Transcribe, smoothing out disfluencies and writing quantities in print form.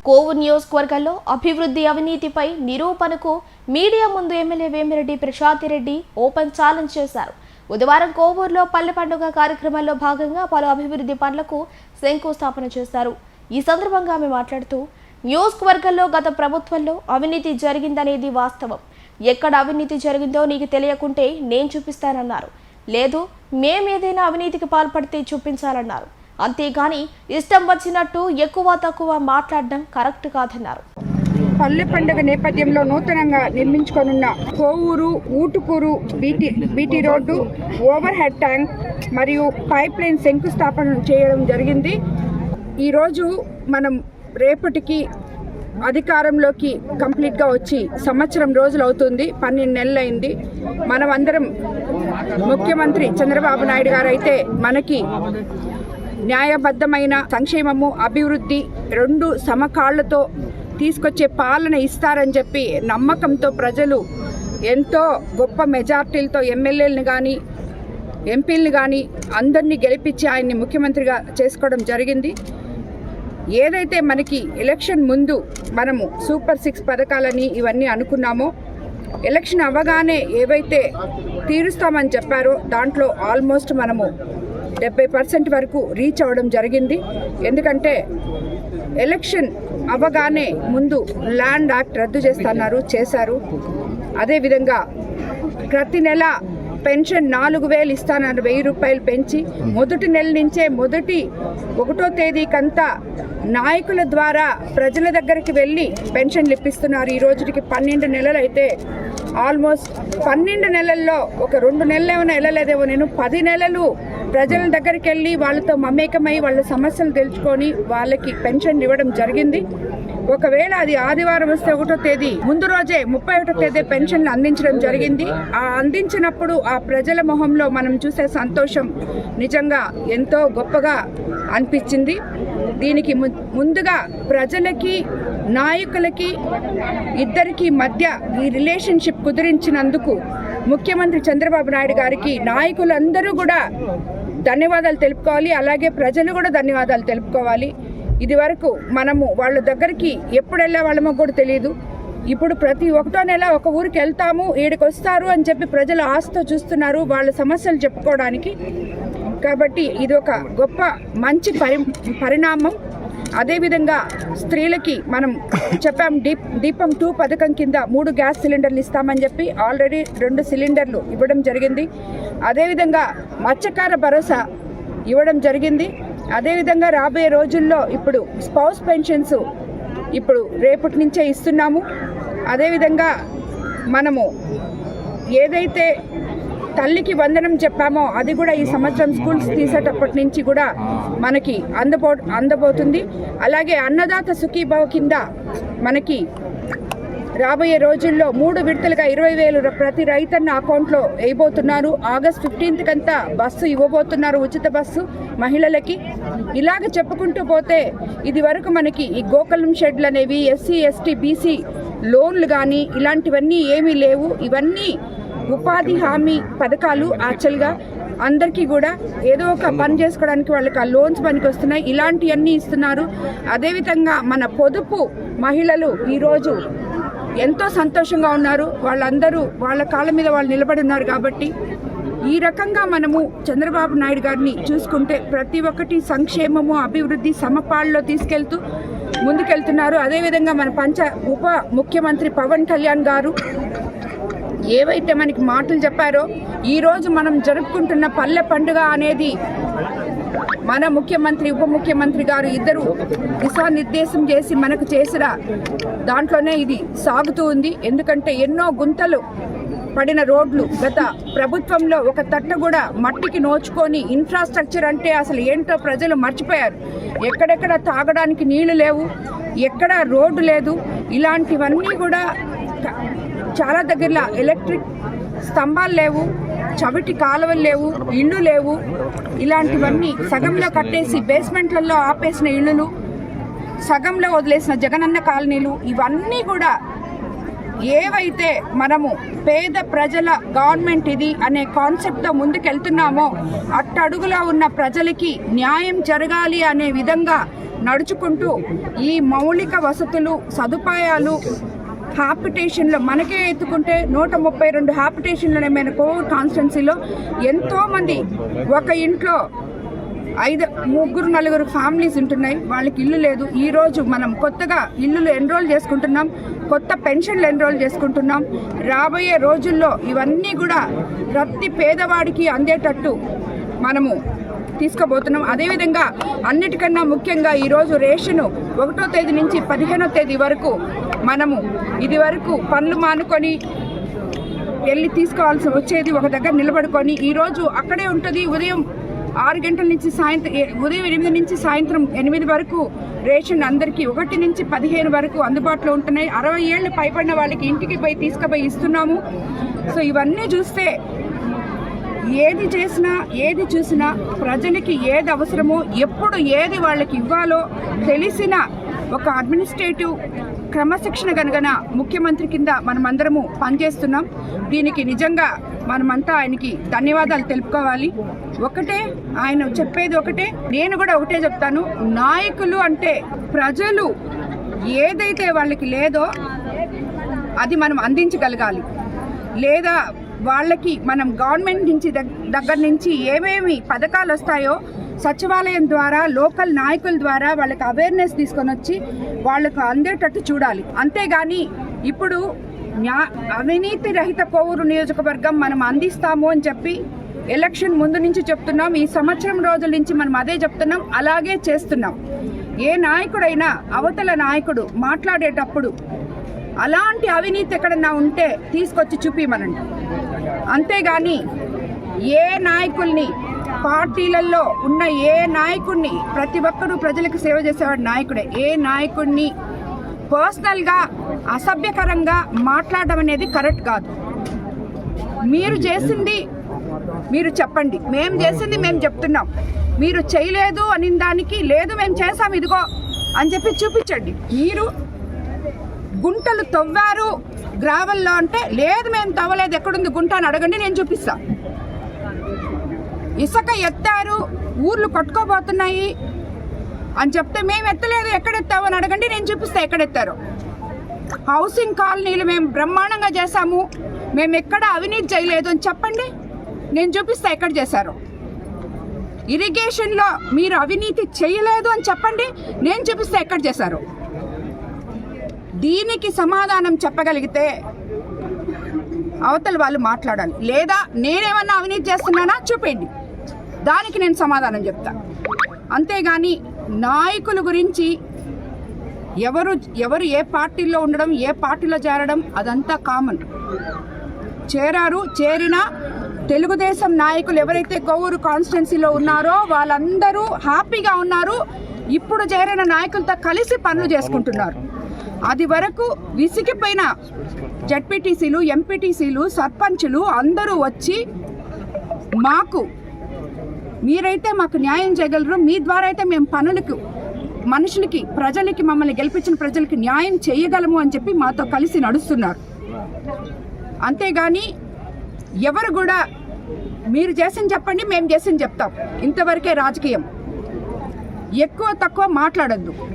కోవూరు నియోజకవర్గంలో అభివృద్ధి అవినీతిపై నిరూపణకు మీడియా ముందు MLA Vemireddy Prashanti Reddy open challenge చేశారు. బుధవారం కోవూరులో పల్లె పండుగ కార్యక్రమంలో భాగంగా పలు అభివృద్ధి పనులకు శంకుస్థాపన చేశారు. ఈ సందర్భంగా ఆమె మాట్లాడుతూ, నియోజకవర్గంలో గత ప్రభుత్వంలో అవినీతి జరిగిందనేది వాస్తవం. ఎక్కడ అవినీతి జరిగిందో నీకు తెలియకుంటే నేను చూపిస్తానన్నారు. లేదు, మేమేదైనా అవినీతికి పాల్పడితే చూపించాలన్నారు. అంతేగాని ఇష్టం వచ్చినట్టు ఎక్కువ తక్కువ మాట్లాడడం కరెక్ట్ కాదన్నారు. పల్లె పండుగ నేపథ్యంలో నూతనంగా నిర్మించుకోనున్న Kovur Utukur BT road, overhead tank మరియు పైప్ లైన్ శంకుస్థాపన చేయడం జరిగింది. ఈరోజు మనం రేపటికి అధికారంలోకి కంప్లీట్గా వచ్చి సంవత్సరం రోజులు అవుతుంది, 12 నెలలు అయింది. మనం అందరం ముఖ్యమంత్రి చంద్రబాబు నాయుడు గారు అయితే మనకి న్యాయబద్ధమైన సంక్షేమము, అభివృద్ధి రెండు సమకాళ్లతో తీసుకొచ్చే పాలన ఇస్తారని చెప్పి నమ్మకంతో ప్రజలు ఎంతో గొప్ప మెజార్టీలతో ఎమ్మెల్యేలను కానీ ఎంపీలను కానీ అందరినీ గెలిపించి ఆయన్ని ముఖ్యమంత్రిగా చేసుకోవడం జరిగింది. ఏదైతే మనకి ఎలక్షన్ ముందు మనము సూపర్ 6 పథకాలని ఇవన్నీ అనుకున్నామో, ఎలక్షన్ అవ్వగానే ఏవైతే తీరుస్తామని చెప్పారో దాంట్లో ఆల్మోస్ట్ మనము 70% వరకు రీచ్ అవ్వడం జరిగింది. ఎందుకంటే ఎలక్షన్ అవ్వగానే ముందు ల్యాండ్ యాక్ట్ రద్దు చేశారు. అదేవిధంగా ప్రతి నెల పెన్షన్ 4,000 ఇస్తానన్నారు, 1,000 రూపాయలు పెంచి మొదటి నెల నుంచే మొదటి 1వ తేదీకంతా నాయకుల ద్వారా ప్రజల దగ్గరికి వెళ్ళి పెన్షన్లు ఇప్పిస్తున్నారు. ఈ రోజుకి 12 నెలలు అయితే ఆల్మోస్ట్ 12 నెలల్లో ఒక 2 నెలలు ఏమైనా వెళ్ళలేదేమో, నేను 10 నెలలు ప్రజల దగ్గరికి వెళ్ళి వాళ్ళతో మమేకమై వాళ్ళ సమస్యలు తెలుసుకొని వాళ్ళకి పెన్షన్ ఇవ్వడం జరిగింది. ఒకవేళ అది ఆదివారం వస్తే 1వ తేదీ ముందు రోజే 31వ తేదీ పెన్షన్లు అందించడం జరిగింది. ఆ అందించినప్పుడు ఆ ప్రజల మొహంలో మనం చూసే సంతోషం నిజంగా ఎంతో గొప్పగా అనిపించింది. దీనికి ముందుగా ప్రజలకి నాయకులకి ఇద్దరికి మధ్య ఈ రిలేషన్షిప్ కుదిరించినందుకు ముఖ్యమంత్రి చంద్రబాబు నాయుడు గారికి నాయకులందరూ కూడా ధన్యవాదాలు తెలుపుకోవాలి. అలాగే ప్రజలు కూడా ధన్యవాదాలు తెలుపుకోవాలి. ఇది వరకు మనము వాళ్ళ దగ్గరికి ఎప్పుడు వెళ్ళే వాళ్ళమో కూడా తెలియదు. ఇప్పుడు ప్రతి 1వ నెల ఒక ఊరికి వెళ్తాము, ఈడికి వస్తారు అని చెప్పి ప్రజలు ఆశతో చూస్తున్నారు వాళ్ళ సమస్యలు చెప్పుకోవడానికి. కాబట్టి ఇది ఒక గొప్ప మంచి పరిణామం. అదేవిధంగా స్త్రీలకి మనం చెప్పాం, దీపం 2 పథకం కింద 3 గ్యాస్ సిలిండర్లు ఇస్తామని చెప్పి ఆల్రెడీ 2 సిలిండర్లు ఇవ్వడం జరిగింది. అదేవిధంగా మత్స్యకార భరోసా ఇవ్వడం జరిగింది. అదేవిధంగా రాబోయే రోజుల్లో ఇప్పుడు స్పౌస్ పెన్షన్స్ ఇప్పుడు రేపటి నుంచే ఇస్తున్నాము. అదేవిధంగా మనము ఏదైతే తల్లికి వందనం చెప్పామో అది కూడా ఈ సంవత్సరం స్కూల్స్ తీసేటప్పటి నుంచి కూడా మనకి అందబోతుంది. అలాగే అన్నదాత సుఖీభవ కింద మనకి రాబోయే రోజుల్లో 3 విడతలుగా 20,000 ప్రతి రైతన్న అకౌంట్లో వేయబోతున్నారు. ఆగస్ట్ 15th కంతా బస్సు ఇవ్వబోతున్నారు, ఉచిత బస్సు మహిళలకి. ఇలాగ చెప్పుకుంటూ పోతే ఇది వరకు మనకి ఈ గోకులం షెడ్లు అనేవి, SC ST BC లోన్లు కానీ ఇలాంటివన్నీ ఏమీ లేవు. ఇవన్నీ ఉపాధి హామీ పథకాలు. యాక్చువల్గా అందరికీ కూడా ఏదో ఒక పని చేసుకోవడానికి వాళ్ళకి ఆ లోన్స్ పనికి వస్తున్నాయి. ఇలాంటివన్నీ ఇస్తున్నారు. అదేవిధంగా మన పొదుపు మహిళలు ఈరోజు ఎంతో సంతోషంగా ఉన్నారు. వాళ్ళందరూ వాళ్ళ కాళ్ళ మీద వాళ్ళు నిలబడి ఉన్నారు. కాబట్టి ఈ రకంగా మనము చంద్రబాబు నాయుడు గారిని చూసుకుంటే ప్రతి ఒక్కటి సంక్షేమము, అభివృద్ధి సమపాళ్ళలో తీసుకెళ్తూ ముందుకెళ్తున్నారు. అదేవిధంగా మన ఉప ముఖ్యమంత్రి పవన్ కళ్యాణ్ గారు ఏవైతే మనకి మాటలు చెప్పారో, ఈరోజు మనం జరుపుకుంటున్న పల్లె పండుగ అనేది మన ముఖ్యమంత్రి ఉప ముఖ్యమంత్రి గారు ఇద్దరు దిశానిర్దేశం చేసి మనకు చేసిన దాంట్లోనే ఇది సాగుతూ ఉంది. ఎందుకంటే ఎన్నో గుంతలు పడిన రోడ్లు గత ప్రభుత్వంలో ఒక తట్ట కూడా మట్టికి నోచుకొని ఇన్ఫ్రాస్ట్రక్చర్ అంటే అసలు ఏంటో ప్రజలు మర్చిపోయారు. ఎక్కడెక్కడ తాగడానికి నీళ్లు లేవు, ఎక్కడ రోడ్డు లేదు. ఇలాంటివన్నీ కూడా చాలా దగ్గరలో ఎలక్ట్రిక్ స్తంభాలు లేవు, చవిటి కాలువలు లేవు, ఇళ్ళు లేవు. ఇలాంటివన్నీ సగంలో కట్టేసి బేస్మెంట్లలో ఆపేసిన ఇళ్ళు, సగంలో వదిలేసిన జగనన్న కాలనీలు, ఇవన్నీ కూడా ఏవైతే మనము పేద ప్రజల గవర్నమెంట్ ఇది అనే కాన్సెప్ట్తో ముందుకెళ్తున్నామో అట్టడుగులో ఉన్న ప్రజలకి న్యాయం జరగాలి అనే విధంగా నడుచుకుంటూ ఈ మౌలిక వసతులు సదుపాయాలు హ్యాపిటేషన్లో మనకే ఎత్తుకుంటే 132 హ్యాపిటేషన్లు మన కోవూరు కాన్స్టిట్యున్సీలో ఎంతోమంది ఒక ఇంట్లో 3-4 ఫ్యామిలీస్ ఉంటున్నాయి, వాళ్ళకి ఇల్లు లేదు. ఈరోజు మనం కొత్తగా ఇల్లులు ఎన్రోల్ చేసుకుంటున్నాం, కొత్త పెన్షన్లు ఎన్రోల్ చేసుకుంటున్నాం. రాబోయే రోజుల్లో ఇవన్నీ కూడా ప్రతి పేదవాడికి అందేటట్టు మనము తీసుకోబోతున్నాం. అదేవిధంగా అన్నిటికన్నా ముఖ్యంగా ఈరోజు రేషను 1వ తేదీ నుంచి 15వ తేదీ వరకు మనము ఇది వరకు పనులు మానుకొని వెళ్ళి తీసుకోవాల్సి వచ్చేది, ఒక దగ్గర నిలబడుకొని ఈరోజు అక్కడే ఉంటుంది. ఉదయం 6 గంటల నుంచి ఉదయం 8 నుంచి సాయంత్రం 8 వరకు రేషన్ అందరికీ 1 నుంచి 15 వరకు అందుబాటులో ఉంటున్నాయి. 60 ఏళ్ళు పైబడిన వాళ్ళకి ఇంటికి పోయి తీసుకుపోయి ఇస్తున్నాము. సో ఇవన్నీ చూస్తే ఏది చేసినా ఏది చూసినా ప్రజలకి ఏది అవసరమో ఎప్పుడు ఏది వాళ్ళకి ఇవ్వాలో తెలిసిన ఒక అడ్మినిస్ట్రేటివ్ క్రమశిక్షణ కనుగన ముఖ్యమంత్రి కింద మనమందరము పనిచేస్తున్నాం. దీనికి నిజంగా మనమంతా ఆయనకి ధన్యవాదాలు తెలుపుకోవాలి. ఒకటే ఆయన చెప్పేది ఒకటే, నేను కూడా ఒకటే చెప్తాను. నాయకులు అంటే ప్రజలు ఏదైతే వాళ్ళకి లేదో అది మనం అందించగలగాలి. లేదా వాళ్ళకి మనం గవర్నమెంట్ నుంచి దగ్గర నుంచి ఏమేమి పథకాలు వస్తాయో సచివాలయం ద్వారా లోకల్ నాయకుల ద్వారా వాళ్ళకి అవేర్నెస్ తీసుకొని వచ్చి వాళ్ళకు అందేటట్టు చూడాలి. అంతేగాని ఇప్పుడు అవినీతి రహిత కోవూరు నియోజకవర్గం మనం అందిస్తాము అని చెప్పి ఎలక్షన్ ముందు నుంచి చెప్తున్నాం. ఈ సంవత్సరం రోజుల నుంచి మనం అదే చెప్తున్నాం, అలాగే చేస్తున్నాం. ఏ నాయకుడైనా అవతల నాయకుడు మాట్లాడేటప్పుడు అలాంటి అవినీతి ఎక్కడన్నా ఉంటే తీసుకొచ్చి చూపిమనండి. అంతేగాని ఏ నాయకుల్ని పార్టీలలో ఉన్న ఏ నాయకుడిని, ప్రతి ఒక్కరూ ప్రజలకు సేవ చేసేవాడు నాయకుడే, ఏ నాయకుడిని పర్సనల్గా అసభ్యకరంగా మాట్లాడడం అనేది కరెక్ట్ కాదు. మీరు చేసింది మీరు చెప్పండి, మేము చేసింది మేము చెప్తున్నాం. మీరు చేయలేదు అని దానికి లేదు మేము చేసాం ఇదిగో అని చెప్పి చూపించండి. మీరు గుంటలు తవ్వారు గ్రావెల్లో అంటే లేదు మేము తవ్వలేదు, ఎక్కడుంది గుంట అని అడగండి, నేను చూపిస్తా. ఇసుక ఎత్తారు ఊర్లు కొట్టుకోబోతున్నాయి అని చెప్తే మేము ఎత్తలేదు, ఎక్కడెత్తావు అని అడగండి, నేను చూపిస్తా ఎక్కడెత్తారు. హౌసింగ్ కాలనీలు మేము బ్రహ్మాండంగా చేశాము, మేము ఎక్కడ అవినీతి చేయలేదు అని చెప్పండి, నేను చూపిస్తా ఎక్కడ చేశారు. ఇరిగేషన్లో మీరు అవినీతి చేయలేదు అని చెప్పండి, నేను చూపిస్తా ఎక్కడ చేశారు. దీనికి సమాధానం చెప్పగలిగితే అవతల వాళ్ళు మాట్లాడాలి. లేదా నేనేమన్నా అవినీతి చేస్తున్నానా చూపండి, దానికి నేను సమాధానం చెప్తా. అంతేగాని నాయకుల గురించి ఎవరు ఏ పార్టీలో ఉండడం, ఏ పార్టీలో చేరడం అదంతా కామన్. చేరిన తెలుగుదేశం నాయకులు ఎవరైతే కోవూరు కాన్స్టిట్యున్సీలో ఉన్నారో వాళ్ళందరూ హ్యాపీగా ఉన్నారు. ఇప్పుడు చేరిన నాయకులతో కలిసి పనులు చేసుకుంటున్నారు. అది వరకు విసిగిపోయిన జడ్పీటీసీలు, ఎంపీటీసీలు, సర్పంచులు అందరూ వచ్చి మీరైతే మాకు న్యాయం చేయగలరు, మీ ద్వారా అయితే మేము పనులకు మనుషులకి ప్రజలకి మమ్మల్ని గెలిపించిన ప్రజలకి న్యాయం చేయగలము అని చెప్పి మాతో కలిసి నడుస్తున్నారు. అంతేగాని ఎవరు కూడా మీరు చేసింది చెప్పండి మేము చేసింది చెప్తాం, ఇంతవరకే రాజకీయం. ఎక్కువ తక్కువ మాట్లాడద్దు.